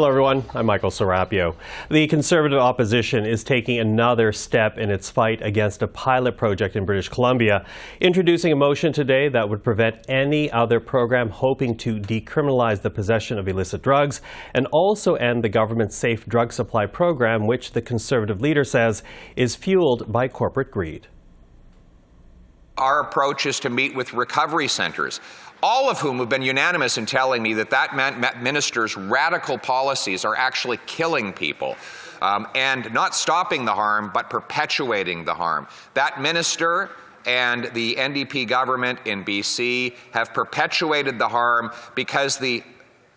Hello everyone, I'm Michael Serapio. The Conservative opposition is taking another step in its fight against a pilot project in British Columbia, introducing a motion today that would prevent any other program hoping to decriminalize the possession of illicit drugs and also end the government's safe drug supply program, which the Conservative leader says is fueled by corporate greed. Our approach is to meet with recovery centres, all of whom have been unanimous in telling me that minister's radical policies are actually killing people and not stopping the harm, but perpetuating the harm. That minister and the NDP government in BC have perpetuated the harm because the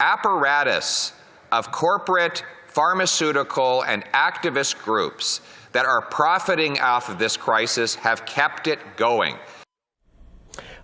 apparatus of corporate, pharmaceutical, and activist groups that are profiting off of this crisis have kept it going.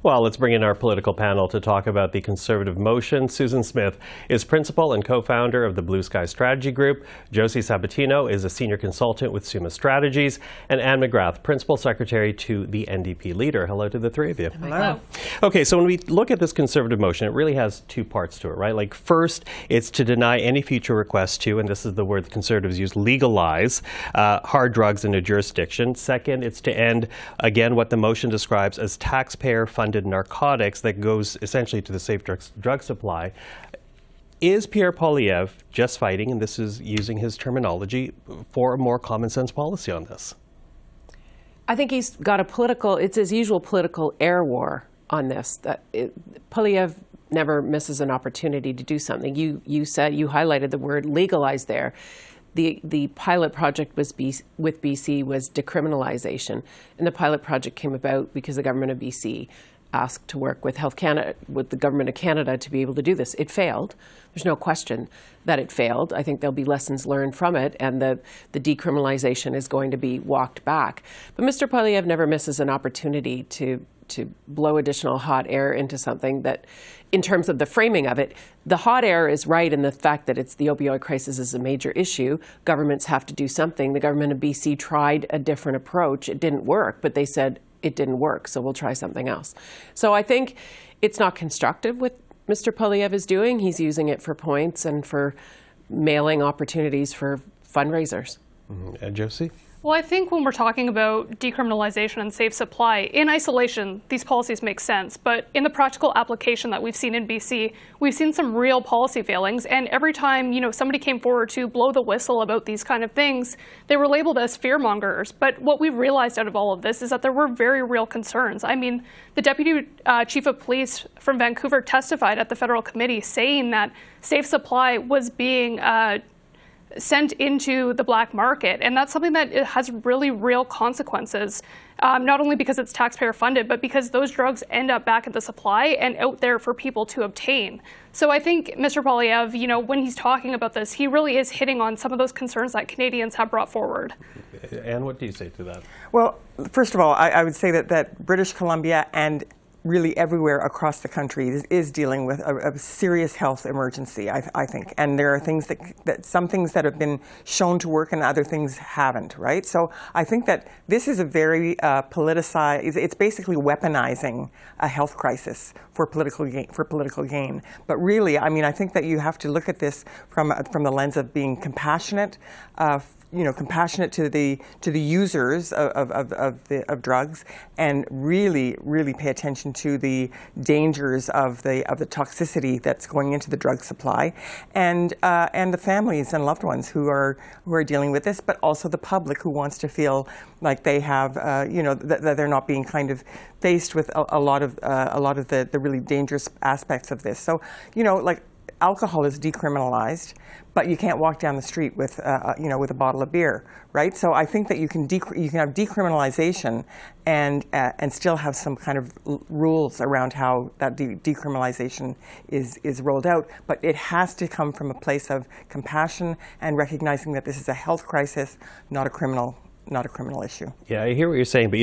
Well, let's bring in our political panel to talk about the Conservative motion. Susan Smith is principal and co-founder of the Blue Sky Strategy Group. Josie Sabatino is a senior consultant with Summa Strategies. And Anne McGrath, principal secretary to the NDP leader. Hello to the three of you. Hello. Okay, so when we look at this Conservative motion, it really has two parts to it, right? Like first, it's to deny any future requests to, and this is the word the Conservatives use, legalize hard drugs in a jurisdiction. Second, it's to end, again, what the motion describes as taxpayer-funded narcotics that goes essentially to the safe drug supply. Is Pierre Poilievre just fighting, and this is using his terminology, for a more common sense policy on this? I think he's got it's his usual political air war on this. Poilievre never misses an opportunity to do something. You highlighted the word legalize there. The pilot project with BC was decriminalization, and the pilot project came about because the government of BC asked to work with the government of Canada to be able to do this. It failed. There's no question that it failed. I think there'll be lessons learned from it, and the decriminalization is going to be walked back. But Mr. Poilievre never misses an opportunity to blow additional hot air into something that, in terms of the framing of it, the hot air is right in the fact that the opioid crisis is a major issue. Governments have to do something. The government of BC tried a different approach. It didn't work, but they said it didn't work, so we'll try something else. So I think it's not constructive what Mr. Poilievre is doing. He's using it for points and for mailing opportunities for fundraisers. And Josie? Well, I think when we're talking about decriminalization and safe supply, in isolation, these policies make sense. But in the practical application that we've seen in BC, we've seen some real policy failings. And every time, somebody came forward to blow the whistle about these kind of things, they were labeled as fearmongers. But what we've realized out of all of this is that there were very real concerns. I mean, the Deputy Chief of Police from Vancouver testified at the federal committee saying that safe supply was being sent into the black market. And that's something that has really real consequences, not only because it's taxpayer funded, but because those drugs end up back at the supply and out there for people to obtain. So I think Mr. Poilievre, when he's talking about this, he really is hitting on some of those concerns that Canadians have brought forward. Anne, what do you say to that? Well, first of all, I would say that British Columbia and really everywhere across the country is dealing with a serious health emergency, I think. And there are things some things that have been shown to work and other things haven't, right? So I think that this is a very politicized, it's basically weaponizing a health crisis for political gain. But really, I mean, I think that you have to look at this from the lens of being compassionate, compassionate to the users of drugs, and really pay attention to the dangers of the toxicity that's going into the drug supply, and the families and loved ones who are dealing with this, but also the public who wants to feel like they have that they're not being kind of faced with a lot of the really dangerous aspects of this. So like alcohol is decriminalized, but you can't walk down the street with with a bottle of beer, right? So I think that you can have decriminalization and still have some kind of rules around how that decriminalization is rolled out. But it has to come from a place of compassion and recognizing that this is a health crisis, not a criminal issue. Yeah, I hear what you're saying, but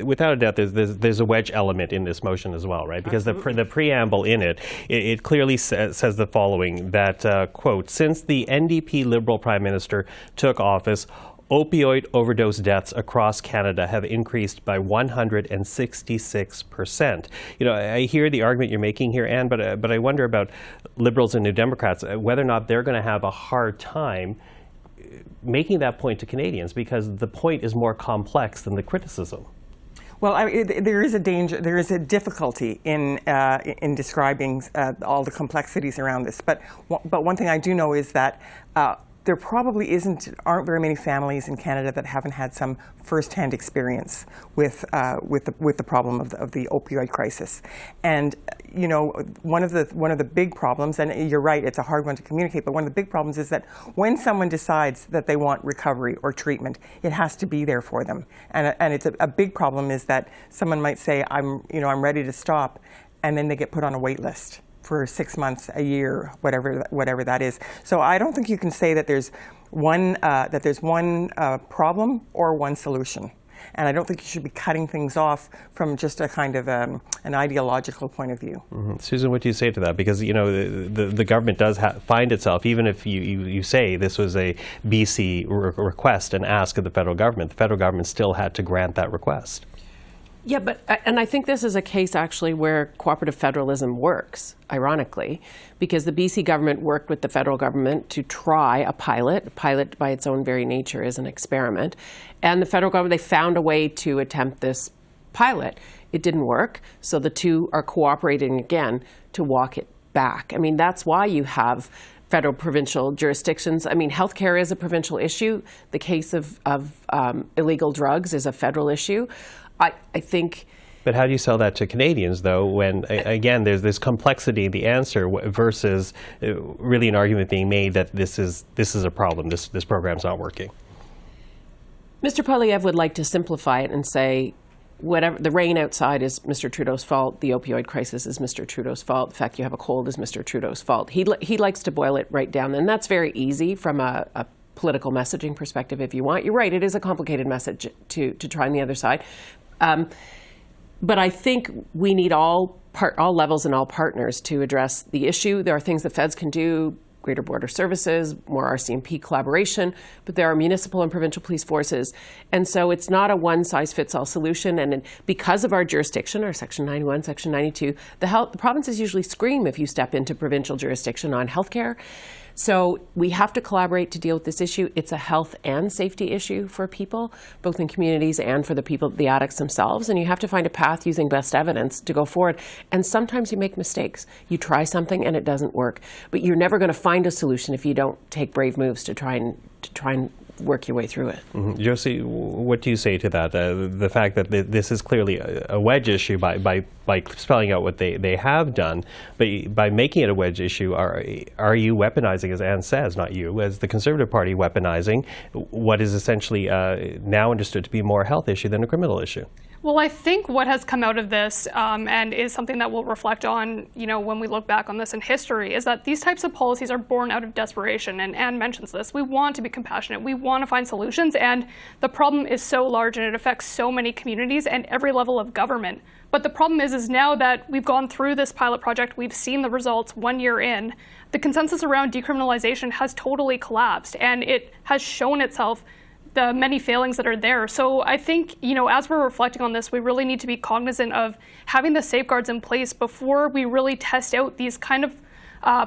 without a doubt, there's a wedge element in this motion as well, right? Because the preamble in it clearly says the following: that quote, since the NDP Liberal Prime Minister took office, opioid overdose deaths across Canada have increased by 166%. You know, I hear the argument you're making here, Anne, but I wonder about Liberals and New Democrats, whether or not they're going to have a hard time making that point to Canadians, because the point is more complex than the criticism. Well, there is a danger, there is a difficulty in describing all the complexities around this. But one thing I do know is that there probably aren't very many families in Canada that haven't had some first-hand experience with the problem of the opioid crisis. And you know, one of the big problems, and you're right, it's a hard one to communicate, but one of the big problems is that when someone decides that they want recovery or treatment, it has to be there for them. And it's a big problem is that someone might say, I'm ready to stop, and then they get put on a wait list for 6 months, a year, whatever that is. So I don't think you can say that there's one problem or one solution. And I don't think you should be cutting things off from just a kind of an ideological point of view. Mm-hmm. Susan, what do you say to that? Because you know the government does find itself, even if you say this was a BC request and ask of the federal government still had to grant that request. Yeah, and I think this is a case actually where cooperative federalism works, ironically, because the BC government worked with the federal government to try a pilot. A pilot by its own very nature is an experiment. And the federal government, they found a way to attempt this pilot. It didn't work, so the two are cooperating again to walk it back. I mean, that's why you have federal provincial jurisdictions. I mean, healthcare is a provincial issue. The case of illegal drugs is a federal issue. I think. But how do you sell that to Canadians, though, when, again, there's this complexity in the answer versus really an argument being made that this is a problem, this program's not working? Mr. Poilievre would like to simplify it and say, whatever the rain outside is Mr. Trudeau's fault, the opioid crisis is Mr. Trudeau's fault, the fact you have a cold is Mr. Trudeau's fault. He likes to boil it right down, and that's very easy from a political messaging perspective if you want. You're right, it is a complicated message to try on the other side. But I think we need all levels and all partners to address the issue. There are things that feds can do, greater border services, more RCMP collaboration, but there are municipal and provincial police forces. And so it's not a one-size-fits-all solution. And because of our jurisdiction, our Section 91, Section 92, the provinces usually scream if you step into provincial jurisdiction on healthcare. So we have to collaborate to deal with this issue. It's a health and safety issue for people, both in communities and for the addicts themselves. And you have to find a path using best evidence to go forward. And sometimes you make mistakes. You try something and it doesn't work. But you're never going to find a solution if you don't take brave moves to try and work your way through it. Mm-hmm. Josie, what do you say to that? The fact that this is clearly a wedge issue by spelling out what they have done, but by making it a wedge issue, are you weaponizing, as Anne says, not you, as the Conservative Party weaponizing what is essentially now understood to be more a health issue than a criminal issue? Well, I think what has come out of this and is something that we'll reflect on, when we look back on this in history, is that these types of policies are born out of desperation. And Anne mentions this. We want to be compassionate. We want to find solutions. And the problem is so large and it affects so many communities and every level of government. But the problem is now that we've gone through this pilot project, we've seen the results 1 year in, the consensus around decriminalization has totally collapsed. And it has shown itself the many failings that are there. So I think, as we're reflecting on this, we really need to be cognizant of having the safeguards in place before we really test out these kind of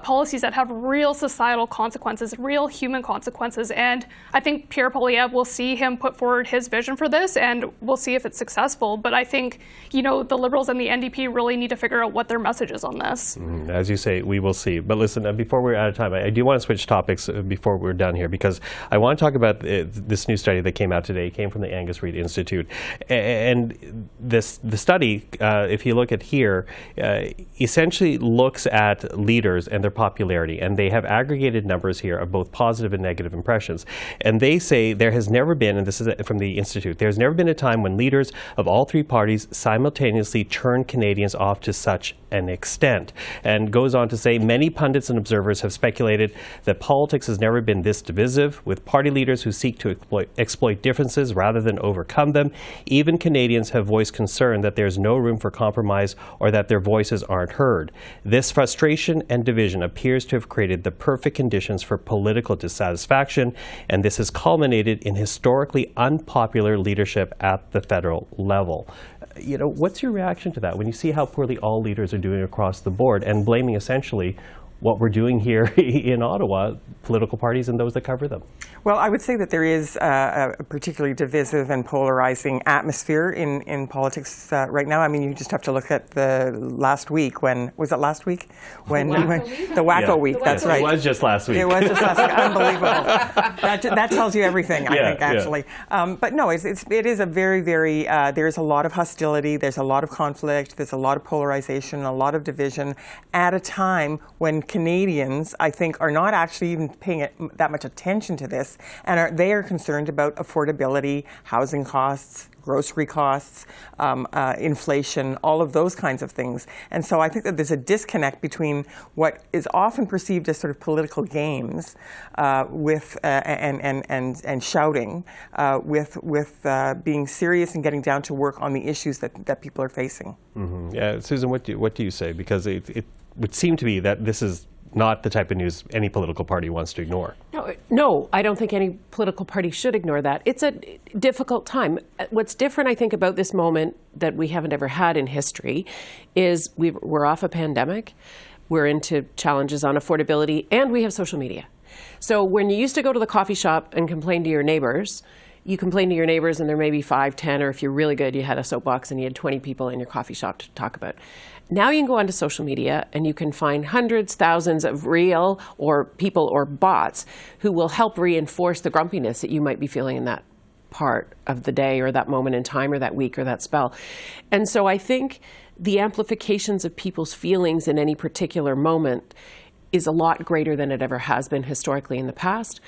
policies that have real societal consequences, real human consequences. And I think Pierre Poilievre, will see him put forward his vision for this, and we'll see if it's successful. But I think, the Liberals and the NDP really need to figure out what their message is on this. As you say, we will see. But listen, before we're out of time, I do want to switch topics before we're done here, because I want to talk about this new study that came out today. It came from the Angus Reid Institute. And the study, if you look at here, essentially looks at leaders and their popularity, and they have aggregated numbers here of both positive and negative impressions. And they say there has never been, and this is from the Institute, there's never been a time when leaders of all three parties simultaneously turn Canadians off to such an extent. And goes on to say, many pundits and observers have speculated that politics has never been this divisive, with party leaders who seek to exploit differences rather than overcome them. Even Canadians have voiced concern that there's no room for compromise or that their voices aren't heard. This frustration and division appears to have created the perfect conditions for political dissatisfaction, and this has culminated in historically unpopular leadership at the federal level. You know, what's your reaction to that when you see how poorly all leaders are doing across the board and blaming essentially what we're doing here in Ottawa, political parties and those that cover them? Well, I would say that there is a particularly divisive and polarizing atmosphere in politics right now. I mean, you just have to look at the last week when, was it last week? When the Wacko Week, that's right. It was just last week. It was just last week. Unbelievable. That tells you everything, I think, actually. But no, it is a very, very, there's a lot of hostility, there's a lot of conflict, there's a lot of polarization, a lot of division at a time when Canadians, I think, are not actually even paying that much attention to this, and they are concerned about affordability, housing costs, grocery costs, inflation, all of those kinds of things. And so I think that there's a disconnect between what is often perceived as sort of political games with and shouting with being serious and getting down to work on the issues that people are facing. Mm-hmm. Yeah, Susan, what do you say? Because it would seem to be that this is not the type of news any political party wants to ignore. No, I don't think any political party should ignore that. It's a difficult time. What's different, I think, about this moment that we haven't ever had in history is we're off a pandemic, we're into challenges on affordability, and we have social media. So when you used to go to the coffee shop and complain to your neighbors, you complain to your neighbors and there may be 5, 10, or if you're really good, you had a soapbox and you had 20 people in your coffee shop to talk about. Now you can go onto social media and you can find hundreds, thousands of real or people or bots who will help reinforce the grumpiness that you might be feeling in that part of the day or that moment in time or that week or that spell. And so I think the amplifications of people's feelings in any particular moment is a lot greater than it ever has been historically in the past.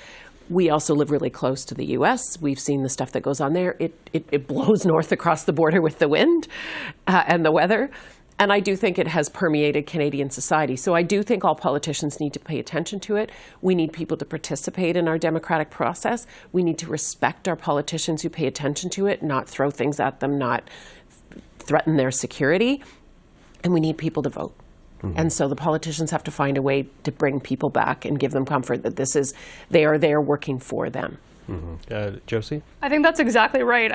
We also live really close to the U.S. We've seen the stuff that goes on there. It blows north across the border with the wind and the weather. And I do think it has permeated Canadian society. So I do think all politicians need to pay attention to it. We need people to participate in our democratic process. We need to respect our politicians who pay attention to it, not throw things at them, not threaten their security. And we need people to vote. Mm-hmm. And so the politicians have to find a way to bring people back and give them comfort that they are there working for them. Mm-hmm. Josie? I think that's exactly right.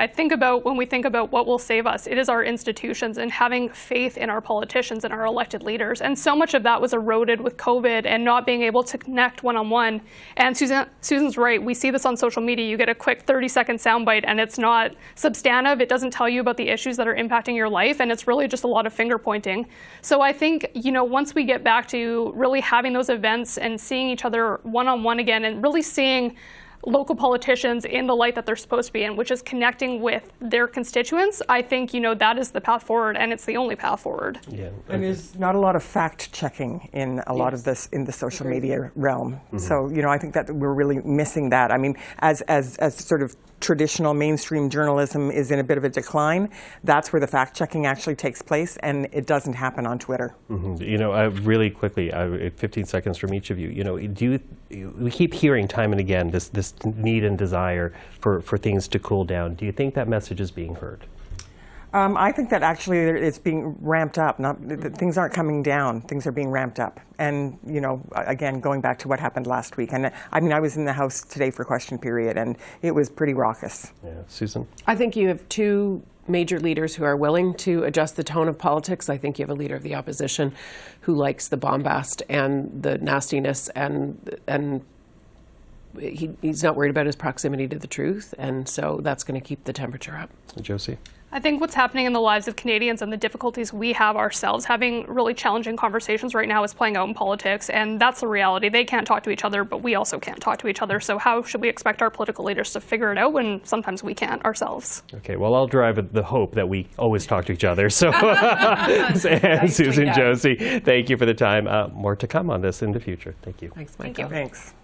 When we think about what will save us, it is our institutions and having faith in our politicians and our elected leaders. And so much of that was eroded with COVID and not being able to connect one-on-one. And Susan's right. We see this on social media. You get a quick 30-second soundbite and it's not substantive. It doesn't tell you about the issues that are impacting your life. And it's really just a lot of finger pointing. So I think, once we get back to really having those events and seeing each other one-on-one again and really seeing local politicians in the light that they're supposed to be in, which is connecting with their constituents, I think, that is the path forward, and it's the only path forward. Yeah. And there's not a lot of fact-checking in a lot of this in the social media realm. Mm-hmm. So, I think that we're really missing that. I mean, as sort of traditional mainstream journalism is in a bit of a decline, that's where the fact-checking actually takes place, and it doesn't happen on Twitter. Mm-hmm. Really quickly, 15 seconds from each of you. We keep hearing time and again this need and desire for things to cool down. Do you think that message is being heard? I think that actually it's being ramped up. Things aren't coming down. Things are being ramped up. And, again, going back to what happened last week. And I mean, I was in the House today for question period, and it was pretty raucous. Yeah. Susan? I think you have two major leaders who are willing to adjust the tone of politics. I think you have a leader of the opposition who likes the bombast and the nastiness, and he's not worried about his proximity to the truth. And so that's going to keep the temperature up. Josie? I think what's happening in the lives of Canadians and the difficulties we have ourselves having really challenging conversations right now is playing out in politics, and that's the reality. They can't talk to each other, but we also can't talk to each other. So how should we expect our political leaders to figure it out when sometimes we can't ourselves? Okay, well, I'll drive the hope that we always talk to each other. So, and Susan, Josie, thank you for the time. More to come on this in the future. Thank you. Thanks, Michael. Thanks.